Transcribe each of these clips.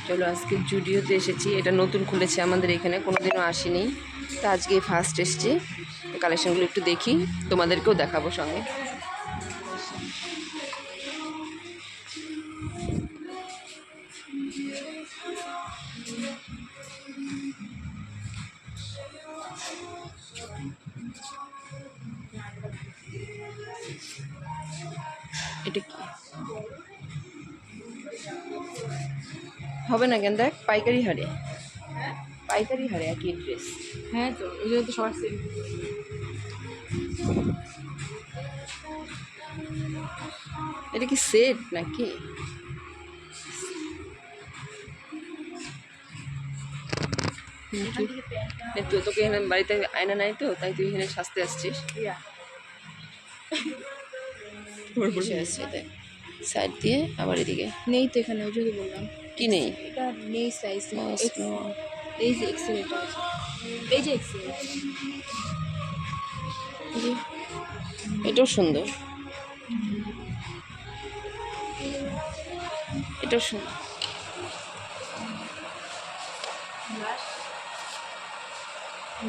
চলো আজকে জুডিওতে এসেছি, এটা নতুন খুলেছে আমাদের এখানে, কোনোদিনও আসিনি, তো আজকে ফার্স্ট এসেছি। কালেকশনগুলো একটু দেখি, তোমাদেরকেও দেখাবো সঙ্গে। এটা কি হবে না কেন? দেখ পাইকারি হারে, পাইকারি হারে একই ড্রেস। হ্যাঁ তো ওই জন্য তো সবার সেম। এটা কি সেট নাকি? তো তোকে এখানে বাড়িতে আয়না নাই তো, তাই তুই এখানে সাজতে আসছিস। বসে আসছে তাই সাইড দিয়ে, আবার এদিকে নেই তো এখানে, ওই জন্য বললাম। কি নেই? এটা নেই সাইজ, এই যে এক্সেল এটা আছে, এই যে এক্সেল। এটাও সুন্দর, এটাও সুন্দর।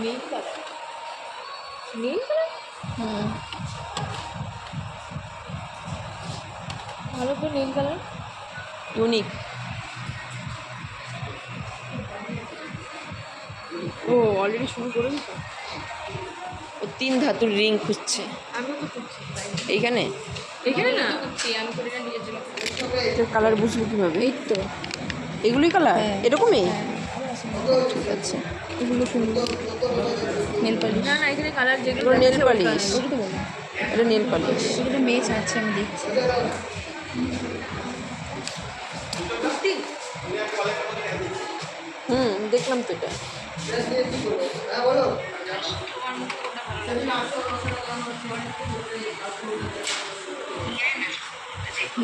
নীল কালার, নীল কালার ভালো তো, নীল কালার ইউনিক। ও অলরেডি শুরু করেন তো। ও 3 ধাতুর রিং খুঁজছে আমিও তো করছি এইখানে। এখানে না, আমি করে না নিজের জন্য। এটার কালার বুঝবো কীভাবে? এই তো এগুলোই কালার এরকমই? ঠিক আছে, এগুলো সুন্দর। নেল পালিশ না না, এখানে কালার যেগুলো এগুলো নেল পালিশ, ওটা তো বলো, এটা নেল পালিশ। এগুলো মেচ আছে, আমি দেখছি। দেখলাম তো এটা।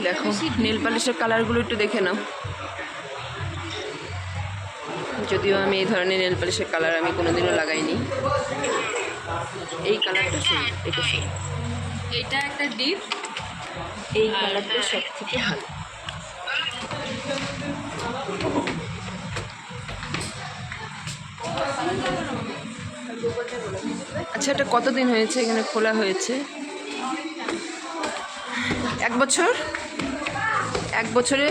দেখো নেল পালিশের কালারগুলো একটু দেখে নাও। যদিও আমি এই ধরনের নেল পালিশের কালার আমি কোনোদিনও লাগাইনি। এই কালারটা সুন্দর, এটা সুন্দর। এটা একটা ডিপ, এই কালারটা সব থেকে ভালো। আচ্ছা, এটা কতদিন হয়েছে এখানে খোলা হয়েছে? 1 বছর। 1 বছরে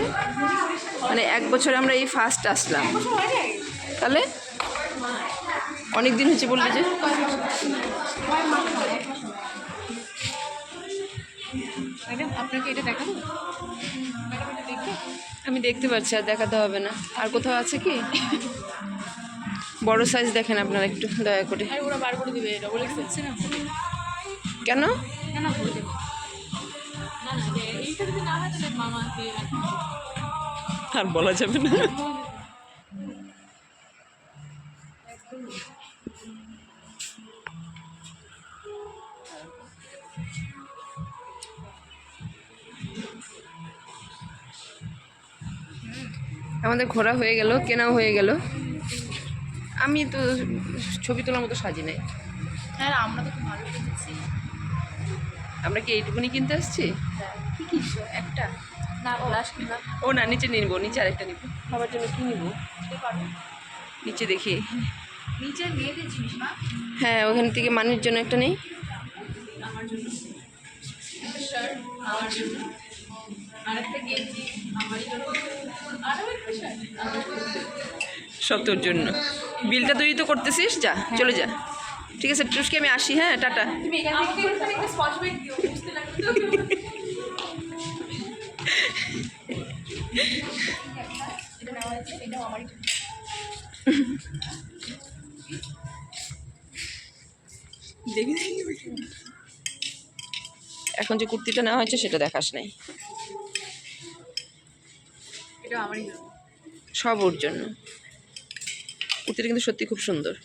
মানে 1 বছরে আমরা এই ফার্স্ট আসলাম, তাহলে অনেক দিন হয়েছে বললি যে। ম্যাডাম আপনাকে এটা দেখাবো? ম্যাডাম এটা দেখবে? আমি দেখতে পাচ্ছি, আর দেখাতে হবে না। আর কোথাও আছে কি? বড় সাইজ দেখেন আপনারা একটু দয়া করে। আর ওরা বার করে দিবে, ডবল এক্সেল আছে না। কেন? না না বলে দেবে, না না এইটা যদি না হয় তাহলে মামা দিয়ে আর বলা যাবে না। আমাদের ঘোরা হয়ে গেল, কেনাও হয়ে গেল। আমি তো ছবি তোলার মতো সাজি নাই। হ্যাঁ আমরা তো খুব ভালো কিনছি। আমরা কি এইটুকুনি কিনতে আসছি? কি কিনছো? একটা না গ্লাস কিনলাম। ও না, নিচে নিব, নিচে আরেকটা নিব। সবার জন্য কি নিব? পারো নিচে দেখি। নিচে মেয়েদের জিনিস না? হ্যাঁ, ওখান থেকে মানুষের জন্য একটা নেই। আমার জন্য একটা শার্ট, আমার জন্য আরেকটা গেঞ্জি, আমার জন্য আরও একটা শার্ট। সব তোর জন্য। বিলটা তুই তো করতেছিস, যা চলে যা। ঠিক আছে টুসকে, আমি আসি। হ্যাঁ, টাটা। তুমি এখান থেকে একটা স্কচ ব্রাইট দিও, বুঝতে লাগবে তো। এটা নেওয়া হয়েছে, এটাও আমারই জন্য। এখন যে কুর্তিটা নেওয়া হয়েছে সেটা দেখাস নাই। এটা আমারই জন্য। সব ওর জন্য। কুর্তিটা কিন্তু সত্যি খুব সুন্দর।